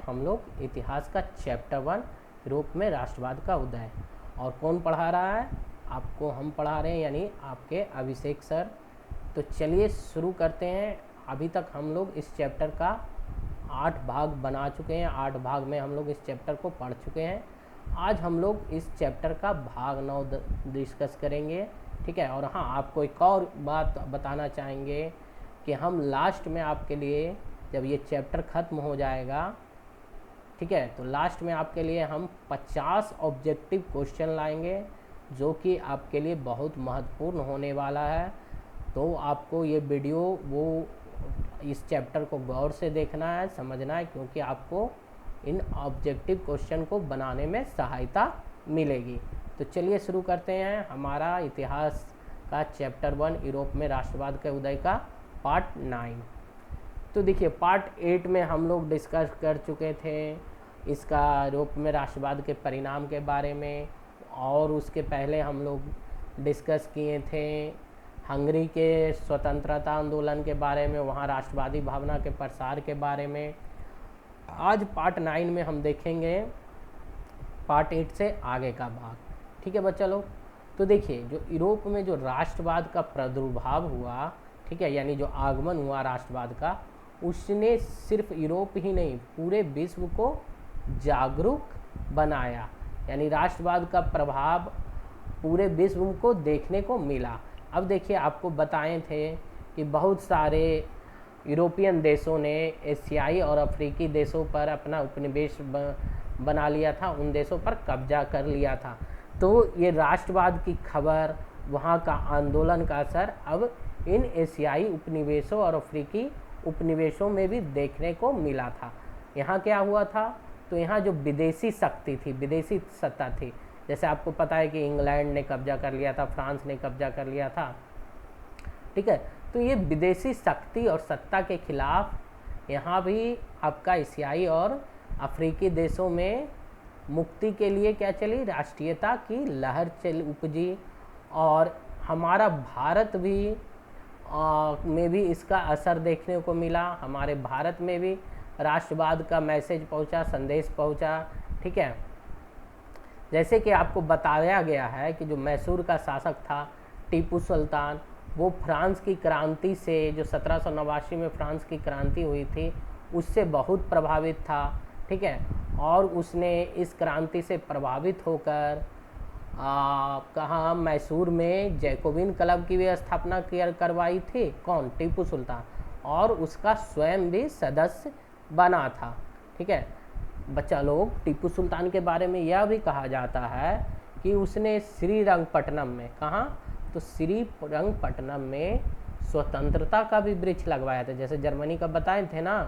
हम लोग इतिहास का चैप्टर 1 यूरोप में राष्ट्रवाद का उदय। और कौन पढ़ा रहा है? आपको हम पढ़ा रहे हैं, यानी आपके अभिषेक सर। तो चलिए शुरू करते हैं। अभी तक हम लोग इस चैप्टर का 8 भाग बना चुके हैं। 8 भाग में हम लोग इस चैप्टर को पढ़ चुके हैं। आज हम लोग इस चैप्टर का भाग 9 डिस्कस करेंगे, ठीक है। और हाँ, आपको एक और बात बताना चाहेंगे कि हम लास्ट में आपके लिए, जब ये चैप्टर ख़त्म हो जाएगा, ठीक है, तो लास्ट में आपके लिए हम 50 ऑब्जेक्टिव क्वेश्चन लाएंगे, जो कि आपके लिए बहुत महत्वपूर्ण होने वाला है। तो आपको ये वीडियो इस चैप्टर को गौर से देखना है, समझना है, क्योंकि आपको इन ऑब्जेक्टिव क्वेश्चन को बनाने में सहायता मिलेगी। तो चलिए शुरू करते हैं हमारा इतिहास का चैप्टर 1 यूरोप में राष्ट्रवाद के उदय का पार्ट 9। तो देखिए, पार्ट 8 में हम लोग डिस्कस कर चुके थे इसका यूरोप में राष्ट्रवाद के परिणाम के बारे में, और उसके पहले हम लोग डिस्कस किए थे हंगरी के स्वतंत्रता आंदोलन के बारे में, वहाँ राष्ट्रवादी भावना के प्रसार के बारे में। आज पार्ट 9 में हम देखेंगे पार्ट 8 से आगे का भाग, ठीक है बच्चा लोग। तो देखिए, जो यूरोप में जो राष्ट्रवाद का प्रादुर्भाव हुआ, ठीक है, यानी जो आगमन हुआ राष्ट्रवाद का, उसने सिर्फ यूरोप ही नहीं, पूरे विश्व को जागरूक बनाया। यानी राष्ट्रवाद का प्रभाव पूरे विश्व को देखने को मिला। अब देखिए, आपको बताए थे कि बहुत सारे यूरोपियन देशों ने एशियाई और अफ्रीकी देशों पर अपना उपनिवेश बना लिया था, उन देशों पर कब्जा कर लिया था। तो ये राष्ट्रवाद की खबर, वहाँ का आंदोलन का असर अब इन एशियाई उपनिवेशों और अफ्रीकी उपनिवेशों में भी देखने को मिला था। यहाँ क्या हुआ था? तो यहाँ जो विदेशी शक्ति थी, विदेशी सत्ता थी, जैसे आपको पता है कि इंग्लैंड ने कब्जा कर लिया था, फ्रांस ने कब्जा कर लिया था, ठीक है। तो ये विदेशी शक्ति और सत्ता के खिलाफ यहाँ भी आपका एशियाई और अफ्रीकी देशों में मुक्ति के लिए क्या चली? राष्ट्रीयता की लहर उपजी। और हमारा भारत भी में भी इसका असर देखने को मिला। हमारे भारत में भी राष्ट्रवाद का मैसेज पहुंचा, संदेश पहुंचा, ठीक है। जैसे कि आपको बताया गया है कि जो मैसूर का शासक था टीपू सुल्तान, वो फ्रांस की क्रांति से, जो 1789 में फ्रांस की क्रांति हुई थी, उससे बहुत प्रभावित था, ठीक है। और उसने इस क्रांति से प्रभावित होकर कहाँ, मैसूर में जैकोबिन क्लब की भी स्थापना करवाई थी। कौन? टीपू सुल्तान। और उसका स्वयं भी सदस्य बना था, ठीक है बच्चा लोग। टीपू सुल्तान के बारे में यह भी कहा जाता है कि उसने श्रीरंगपट्टनम में, कहाँ? तो श्रीरंगपट्टनम में स्वतंत्रता का भी वृक्ष लगवाया था। जैसे जर्मनी का बताए थे ना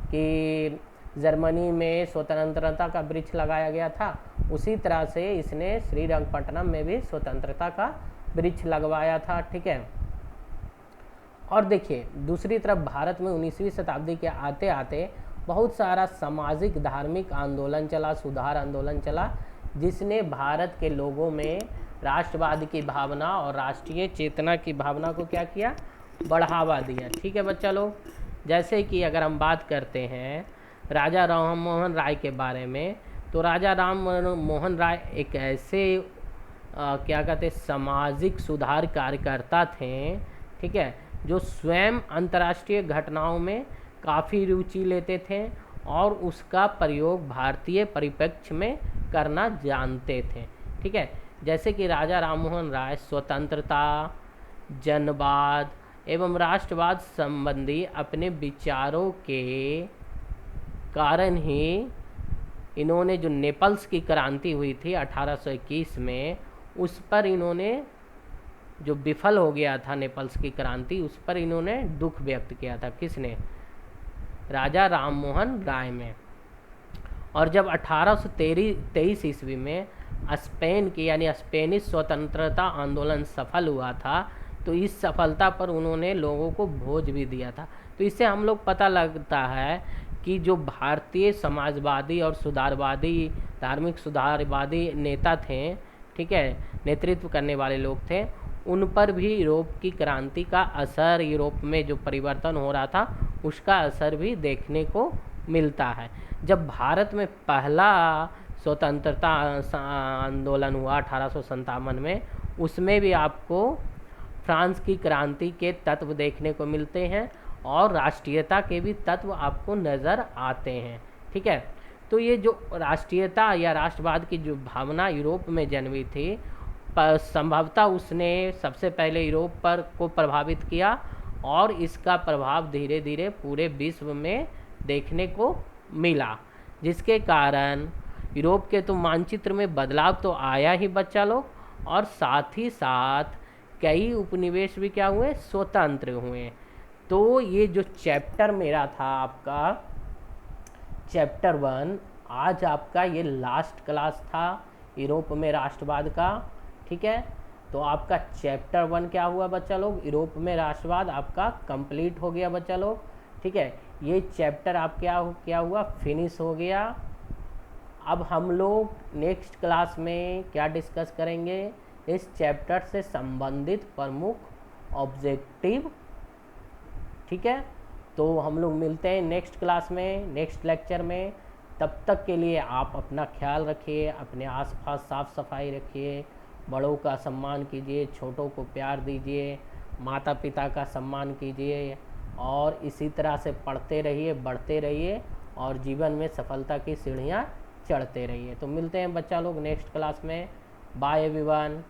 कि जर्मनी में स्वतंत्रता का वृक्ष लगाया गया था, उसी तरह से इसने श्रीरंगपट्टनम में भी स्वतंत्रता का वृक्ष लगवाया था, ठीक है। और देखिए, दूसरी तरफ भारत में 19वीं शताब्दी के आते आते बहुत सारा सामाजिक धार्मिक आंदोलन चला, सुधार आंदोलन चला, जिसने भारत के लोगों में राष्ट्रवाद की भावना और राष्ट्रीय चेतना की भावना को क्या किया? बढ़ावा दिया, ठीक है बच्चा लोग। जैसे कि अगर हम बात करते हैं राजा राममोहन राय के बारे में, तो राजा राममोहन राय एक ऐसे क्या कहते हैं, सामाजिक सुधार कार्यकर्ता थे, ठीक है, जो स्वयं अंतर्राष्ट्रीय घटनाओं में काफ़ी रुचि लेते थे और उसका प्रयोग भारतीय परिप्रेक्ष्य में करना जानते थे, ठीक है। जैसे कि राजा राममोहन राय स्वतंत्रता, जनवाद एवं राष्ट्रवाद संबंधी अपने विचारों के कारण ही इन्होंने जो नेपल्स की क्रांति हुई थी 1821 में, उस पर इन्होंने, जो विफल हो गया था नेपल्स की क्रांति, उस पर इन्होंने दुख व्यक्त किया था। किसने? राजा राममोहन राय में। और जब 1823 ईस्वी में स्पेन की, यानी स्पेनिश स्वतंत्रता आंदोलन सफल हुआ था, तो इस सफलता पर उन्होंने लोगों को भोज भी दिया था। तो इससे हम लोग पता लगता है कि जो भारतीय समाजवादी और सुधारवादी, धार्मिक सुधारवादी नेता थे, ठीक है, नेतृत्व करने वाले लोग थे, उन पर भी यूरोप की क्रांति का असर, यूरोप में जो परिवर्तन हो रहा था उसका असर भी देखने को मिलता है। जब भारत में पहला स्वतंत्रता आंदोलन हुआ 1857 में, उसमें भी आपको फ्रांस की क्रांति के तत्व देखने को मिलते हैं और राष्ट्रीयता के भी तत्व आपको नज़र आते हैं। ठीक है, तो ये जो राष्ट्रीयता या राष्ट्रवाद की जो भावना यूरोप में जन्मी थी, संभवतः उसने सबसे पहले यूरोप पर को प्रभावित किया और इसका प्रभाव धीरे धीरे पूरे विश्व में देखने को मिला, जिसके कारण यूरोप के तो मानचित्र में बदलाव तो आया ही बच्चा लोग, और साथ ही साथ कई उपनिवेश भी क्या हुए, स्वतंत्र हुए। तो ये जो चैप्टर मेरा था आपका चैप्टर 1, आज आपका ये लास्ट क्लास था यूरोप में राष्ट्रवाद का। ठीक है, तो आपका चैप्टर 1 क्या हुआ बच्चा लोग, यूरोप में राष्ट्रवाद आपका कंप्लीट हो गया बच्चा लोग। ठीक है, ये चैप्टर आप क्या हुआ, फिनिश हो गया। अब हम लोग नेक्स्ट क्लास में क्या डिस्कस करेंगे, इस चैप्टर से संबंधित प्रमुख ऑब्जेक्टिव। ठीक है, तो हम लोग मिलते हैं नेक्स्ट क्लास में, नेक्स्ट लेक्चर में। तब तक के लिए आप अपना ख्याल रखिए, अपने आसपास साफ सफाई रखिए, बड़ों का सम्मान कीजिए, छोटों को प्यार दीजिए, माता पिता का सम्मान कीजिए, और इसी तरह से पढ़ते रहिए, बढ़ते रहिए, और जीवन में सफलता की सीढ़ियाँ चढ़ते रहिए। तो मिलते हैं बच्चा लोग नेक्स्ट क्लास में। Bye everyone.